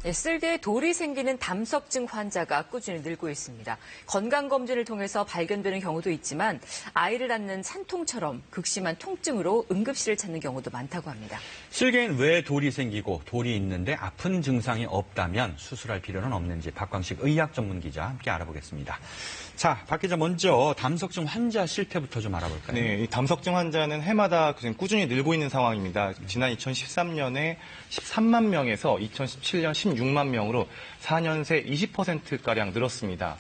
네, 쓸개에 돌이 생기는 담석증 환자가 꾸준히 늘고 있습니다. 건강검진을 통해서 발견되는 경우도 있지만 아이를 낳는 산통처럼 극심한 통증으로 응급실을 찾는 경우도 많다고 합니다. 쓸개엔 왜 돌이 생기고 돌이 있는데 아픈 증상이 없다면 수술할 필요는 없는지 박광식 의학 전문 기자 함께 알아보겠습니다. 자, 박 기자 먼저 담석증 환자 실태부터 좀 알아볼까요? 네, 이 담석증 환자는 해마다 꾸준히 늘고 있는 상황입니다. 지난 2013년에 13만 명에서 2017년 16만 명으로 4년 새 20%가량 늘었습니다.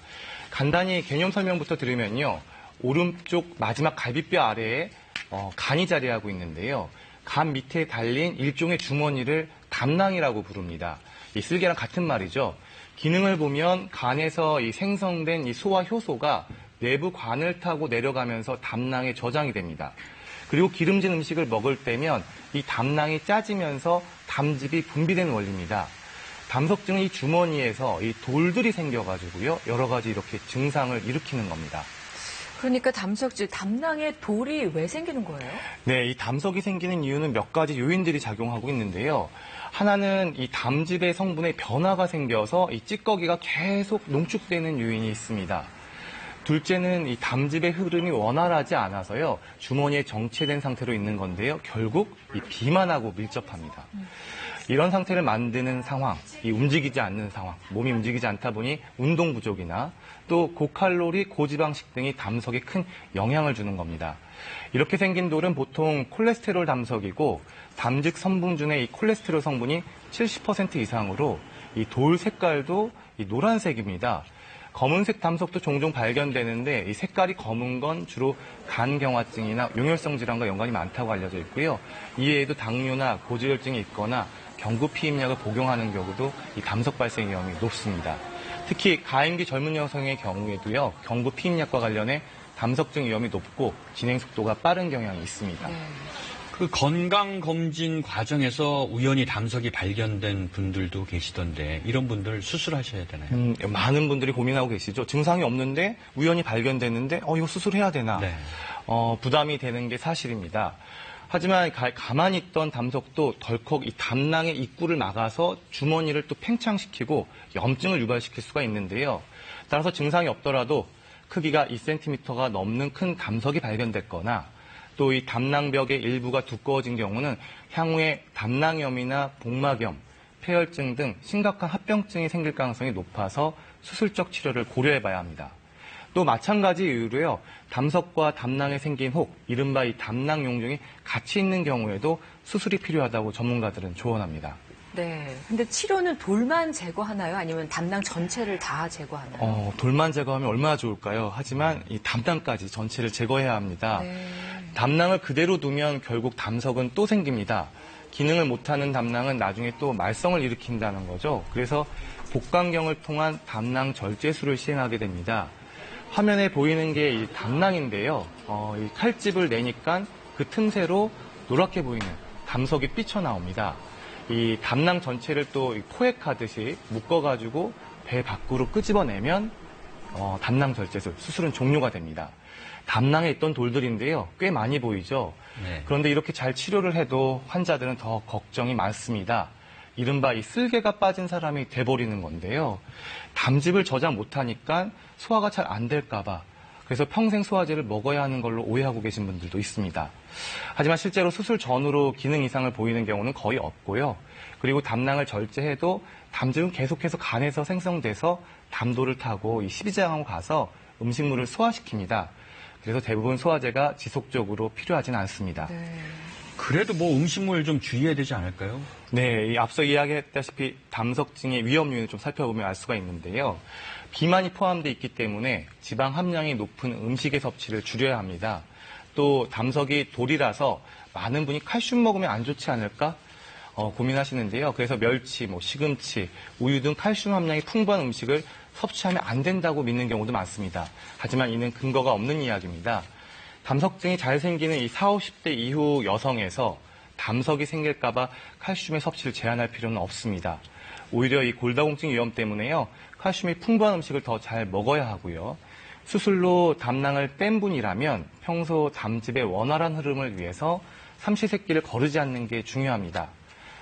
간단히 개념 설명부터 들으면요. 오른쪽 마지막 갈비뼈 아래에 간이 자리하고 있는데요. 간 밑에 달린 일종의 주머니를 담낭이라고 부릅니다. 이 쓸개랑 같은 말이죠. 기능을 보면 간에서 이 생성된 이 소화 효소가 내부 관을 타고 내려가면서 담낭에 저장이 됩니다. 그리고 기름진 음식을 먹을 때면 이 담낭이 짜지면서 담즙이 분비되는 원리입니다. 담석증은 이 주머니에서 이 돌들이 생겨가지고요. 여러 가지 이렇게 증상을 일으키는 겁니다. 그러니까 담석증, 담낭에 돌이 왜 생기는 거예요? 네, 이 담석이 생기는 이유는 몇 가지 요인들이 작용하고 있는데요. 하나는 이 담즙의 성분의 변화가 생겨서 이 찌꺼기가 계속 농축되는 요인이 있습니다. 둘째는 이 담즙의 흐름이 원활하지 않아서요. 주머니에 정체된 상태로 있는 건데요. 결국 이 비만하고 밀접합니다. 이런 상태를 만드는 상황, 이 움직이지 않는 상황, 몸이 움직이지 않다 보니 운동 부족이나 또 고칼로리, 고지방식 등이 담석에 큰 영향을 주는 겁니다. 이렇게 생긴 돌은 보통 콜레스테롤 담석이고 담즙 성분 중에 이 콜레스테롤 성분이 70% 이상으로 이 돌 색깔도 이 노란색입니다. 검은색 담석도 종종 발견되는데 이 색깔이 검은 건 주로 간경화증이나 용혈성 질환과 연관이 많다고 알려져 있고요. 이외에도 당뇨나 고지혈증이 있거나 경구 피임약을 복용하는 경우도 이 담석 발생 위험이 높습니다. 특히 가임기 젊은 여성의 경우에도요. 경구 피임약과 관련해 담석증 위험이 높고 진행 속도가 빠른 경향이 있습니다. 그 건강검진 과정에서 우연히 담석이 발견된 분들도 계시던데 이런 분들 수술하셔야 되나요? 많은 분들이 고민하고 계시죠. 증상이 없는데 우연히 발견됐는데 이거 수술해야 되나? 네. 부담이 되는 게 사실입니다. 하지만 가만히 있던 담석도 덜컥 이 담낭의 입구를 막아서 주머니를 또 팽창시키고 염증을 유발시킬 수가 있는데요. 따라서 증상이 없더라도 크기가 2cm가 넘는 큰 담석이 발견됐거나 또 이 담낭벽의 일부가 두꺼워진 경우는 향후에 담낭염이나 복막염, 폐혈증 등 심각한 합병증이 생길 가능성이 높아서 수술적 치료를 고려해봐야 합니다. 또 마찬가지 이유로요. 담석과 담낭에 생긴 혹, 이른바 이 담낭 용종이 같이 있는 경우에도 수술이 필요하다고 전문가들은 조언합니다. 네. 근데 치료는 돌만 제거하나요? 아니면 담낭 전체를 다 제거하나요? 돌만 제거하면 얼마나 좋을까요? 하지만 이 담낭까지 전체를 제거해야 합니다. 네. 담낭을 그대로 두면 결국 담석은 또 생깁니다. 기능을 못하는 담낭은 나중에 또 말썽을 일으킨다는 거죠. 그래서 복강경을 통한 담낭 절제술을 시행하게 됩니다. 화면에 보이는 게 이 담낭인데요. 이 칼집을 내니까 그 틈새로 노랗게 보이는 담석이 삐쳐나옵니다. 이 담낭 전체를 또 포획하듯이 묶어가지고 배 밖으로 끄집어내면 담낭 절제술, 수술은 종료가 됩니다. 담낭에 있던 돌들인데요. 꽤 많이 보이죠. 네. 그런데 이렇게 잘 치료를 해도 환자들은 더 걱정이 많습니다. 이른바 이 쓸개가 빠진 사람이 돼버리는 건데요. 담즙을 저장 못하니까 소화가 잘 안 될까 봐 그래서 평생 소화제를 먹어야 하는 걸로 오해하고 계신 분들도 있습니다. 하지만 실제로 수술 전후로 기능 이상을 보이는 경우는 거의 없고요. 그리고 담낭을 절제해도 담즙은 계속해서 간에서 생성돼서 담도를 타고 이 십이장으로 가서 음식물을 소화시킵니다. 그래서 대부분 소화제가 지속적으로 필요하지는 않습니다. 네. 그래도 뭐 음식물 좀 주의해야 되지 않을까요? 네, 앞서 이야기했다시피 담석증의 위험 요인을 좀 살펴보면 알 수가 있는데요. 비만이 포함되어 있기 때문에 지방 함량이 높은 음식의 섭취를 줄여야 합니다. 또 담석이 돌이라서 많은 분이 칼슘 먹으면 안 좋지 않을까 고민하시는데요. 그래서 멸치, 시금치, 우유 등 칼슘 함량이 풍부한 음식을 섭취하면 안 된다고 믿는 경우도 많습니다. 하지만 이는 근거가 없는 이야기입니다. 담석증이 잘 생기는 이 40, 50대 이후 여성에서 담석이 생길까봐 칼슘의 섭취를 제한할 필요는 없습니다. 오히려 이 골다공증 위험 때문에요. 칼슘이 풍부한 음식을 더 잘 먹어야 하고요. 수술로 담낭을 뺀 분이라면 평소 담즙의 원활한 흐름을 위해서 삼시세끼를 거르지 않는 게 중요합니다.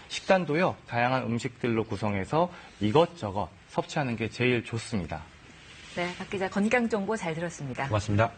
식단도요, 다양한 음식들로 구성해서 이것저것 섭취하는 게 제일 좋습니다. 네, 박 기자 건강 정보 잘 들었습니다. 고맙습니다.